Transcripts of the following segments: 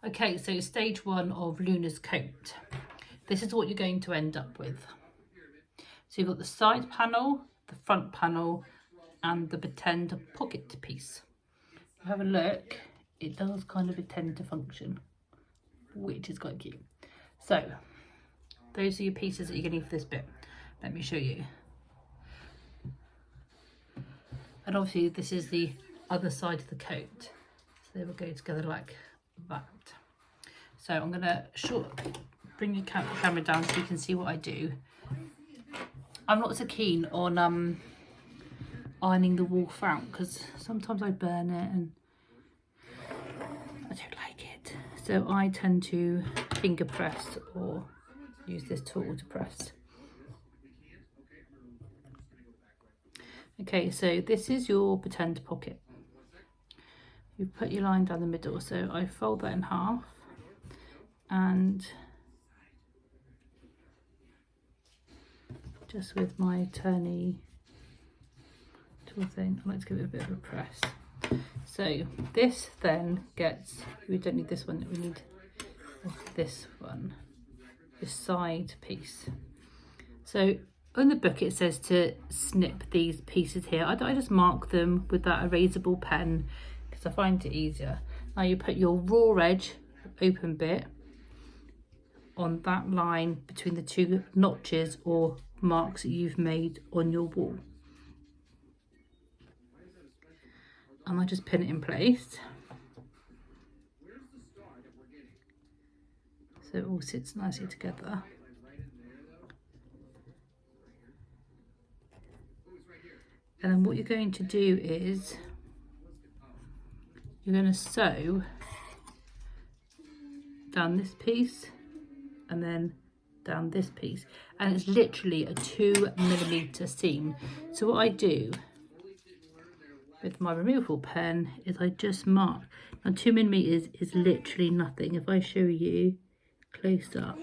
Okay, so stage 1 of Luna's coat. This is what you're going to end up with. So you've got the side panel, the front panel, and the pretend pocket piece. Have a look, it does kind of intend to function, which is quite cute. So those are your pieces that you're going to need for this bit. Let me show you. And obviously this is the other side of the coat. So they will go together like that. So I'm going to bring your camera down so you can see what I do. I'm not so keen on ironing the wool out because sometimes I burn it and I don't like it. So I tend to finger press or use this tool to press. Okay, so this is your pretend pocket. You put your line down the middle, so I fold that in half and just with my turny tool thing, I like to give it a bit of a press. So this then gets, we don't need this one, we need this one, this side piece. So on the book it says to snip these pieces here. I just mark them with that erasable pen because I find it easier. Now you put your raw edge, open bit, on that line between the two notches or marks that you've made on your wall. And I just pin it in place. So it all sits nicely together. And then what you're going to do is you're going to sew down this piece and then down this piece, and it's literally a 2mm seam. So what I do with my removable pen is I just mark. Now 2mm is literally nothing. If I show you close up,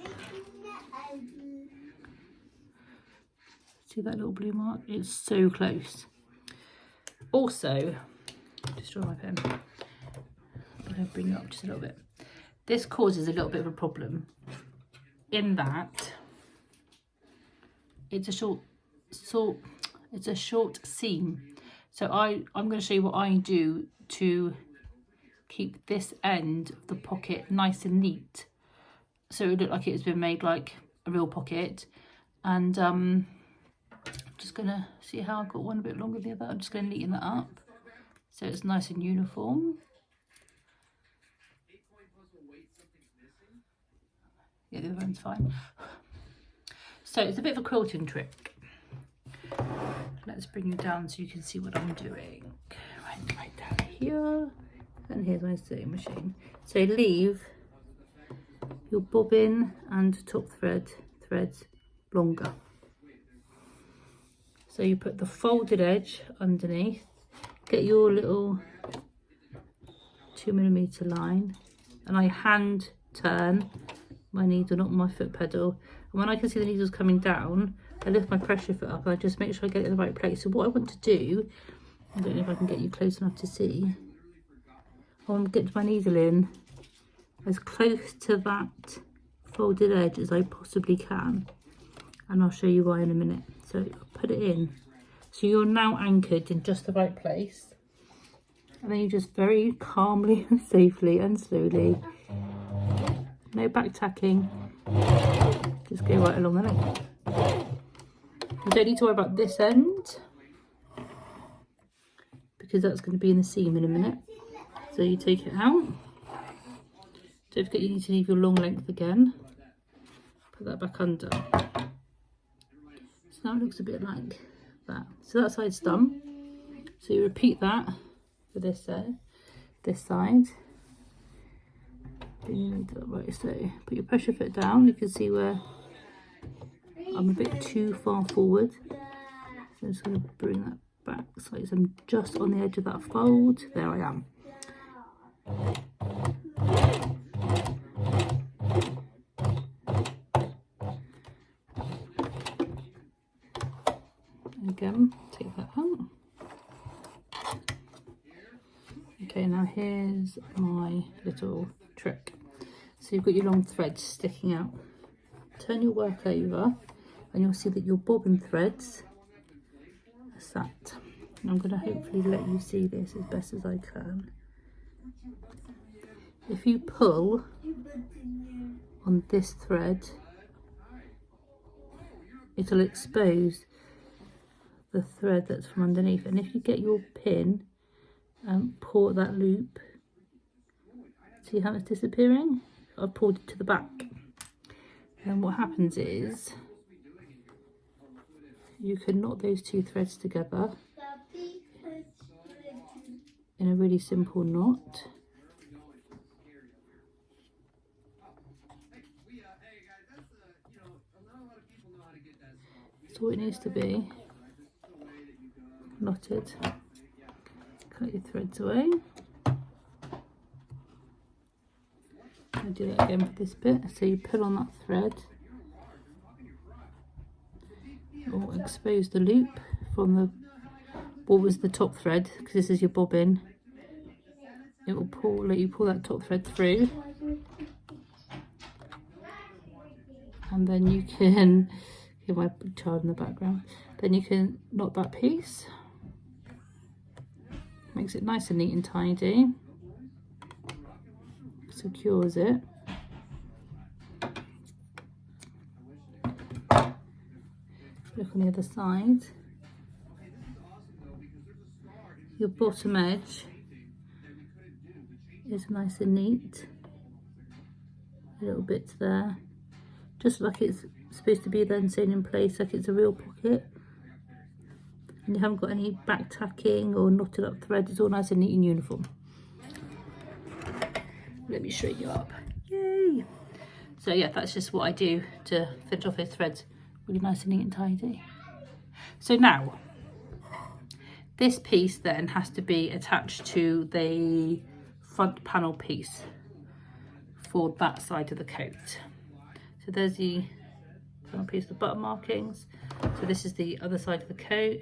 see that little blue mark? It's so close. Also, destroy my pen. I'm going to bring it up just a little bit. This causes a little bit of a problem in that it's a short seam. So I'm going to show you what I do to keep this end of the pocket nice and neat, so it looked like it's been made like a real pocket. And I'm just going to see how I've got one a bit longer than the other. I'm just going to neaten that up so it's nice and uniform. Yeah, the other one's fine. So it's a bit of a quilting trick. Let's bring you down so you can see what I'm doing. Right down here. And here's my sewing machine. So leave your bobbin and top threads longer. So you put the folded edge underneath. Get your little 2mm line, and I hand turn my needle, not my foot pedal. And when I can see the needles coming down, I lift my pressure foot up and I just make sure I get it in the right place. So what I want to do, I don't know if I can get you close enough to see, I want to get my needle in as close to that folded edge as I possibly can. And I'll show you why in a minute. So I'll put it in. So you're now anchored in just the right place. And then you just very calmly and safely and slowly, no back tacking, just go right along the length. You don't need to worry about this end because that's going to be in the seam in a minute. So you take it out. Don't forget you need to leave your long length again. Put that back under. So now it looks a bit like that. So that side's done. So you repeat that for this side. Right, so put your pressure foot down. You can see where I'm a bit too far forward. So I'm just going to bring that back slightly. So I'm just on the edge of that fold. There I am. Again, take that out. Okay, now here's my little trick. So you've got your long threads sticking out. Turn your work over and you'll see that your bobbin threads are sat. And I'm going to hopefully let you see this as best as I can. If you pull on this thread, it'll expose the thread that's from underneath, and if you get your pin and pull that loop, see how it's disappearing? I've pulled it to the back, and what happens is you can knot those two threads together in a really simple knot. That's all it needs to be. Knotted. Cut your threads away. I'll do that again for this bit. So you pull on that thread, it will expose the loop from the what was the top thread, because this is your bobbin. It will pull, let you pull that top thread through, and then you can give my child in the background. Then you can knot that piece. Makes it nice and neat and tidy. Secures it. Look on the other side. Your bottom edge is nice and neat. Little bits there, just like it's supposed to be then sewn in place, like it's a real pocket. And you haven't got any back tacking or knotted up thread. It's all nice and neat and uniform. Let me straighten you up. Yay! So yeah, that's just what I do to finish off those threads. Really nice and neat and tidy. So now, this piece then has to be attached to the front panel piece for that side of the coat. So there's the panel piece, the button markings. So this is the other side of the coat.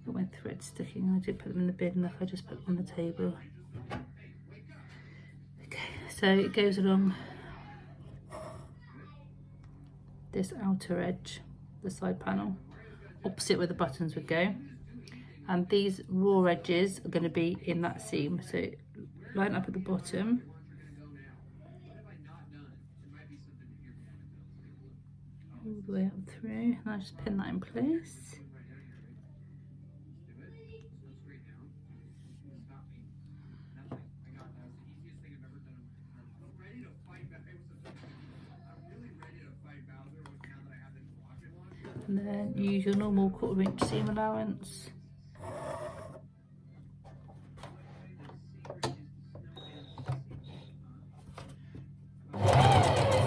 Got my threads sticking. I did put them in the bin, like I just put them on the table. Okay, so it goes along this outer edge, the side panel, opposite where the buttons would go. And these raw edges are going to be in that seam. So line up at the bottom. All the way up through. And I just pin that in place. And then use your normal 1/4 inch seam allowance.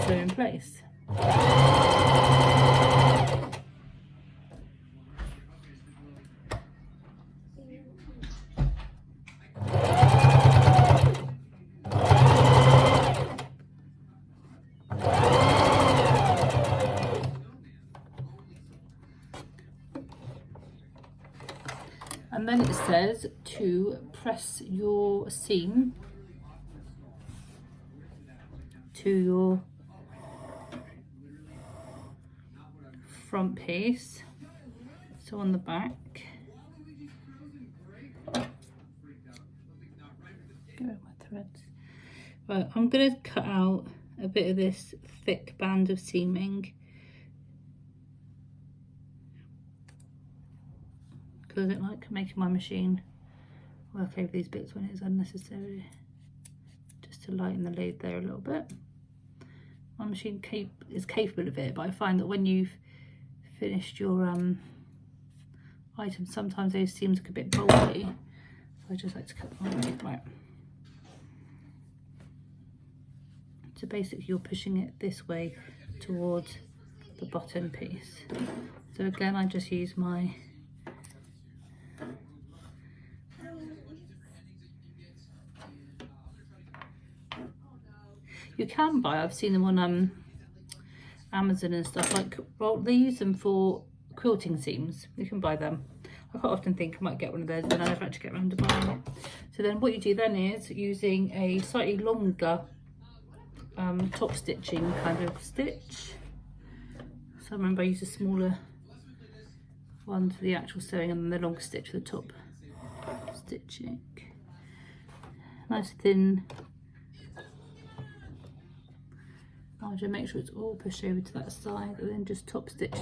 Sew in place. And then it says to press your seam to your front piece, so on the back. Get rid of my threads. Right, I'm going to cut out a bit of this thick band of seaming, because I don't like making my machine work over these bits when it's unnecessary. Just to lighten the load there a little bit. My machine is capable of it, but I find that when you've finished your items, sometimes those seams look a bit bulky. So I just like to cut them away. Right. So basically you're pushing it this way towards the bottom piece. So again, I just use my you can buy, I've seen them on Amazon and stuff, like, well, they use them for quilting seams. You can buy them. I quite often think I might get one of those, but I never actually get around to buying it. So then what you do then is, using a slightly longer top stitching kind of stitch. So remember I used a smaller one for the actual sewing and then the longer stitch for the top stitching. Nice thin. I'll just make sure it's all pushed over to that side and then just top stitch.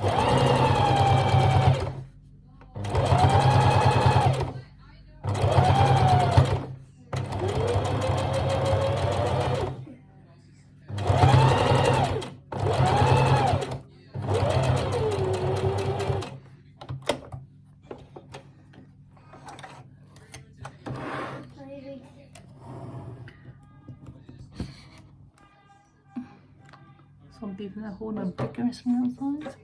Some people in the horn and vigorous from the outside.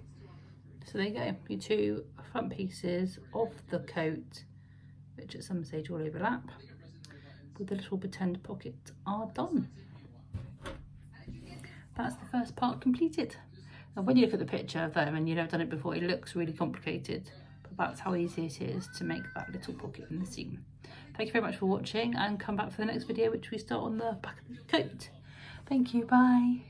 So there you go, your two front pieces of the coat, which at some stage will overlap, with the little pretend pocket are done. That's the first part completed. And when you look at the picture of them and you've never done it before, it looks really complicated, but that's how easy it is to make that little pocket in the seam. Thank you very much for watching, and come back for the next video, which we start on the back of the coat. Thank you, bye.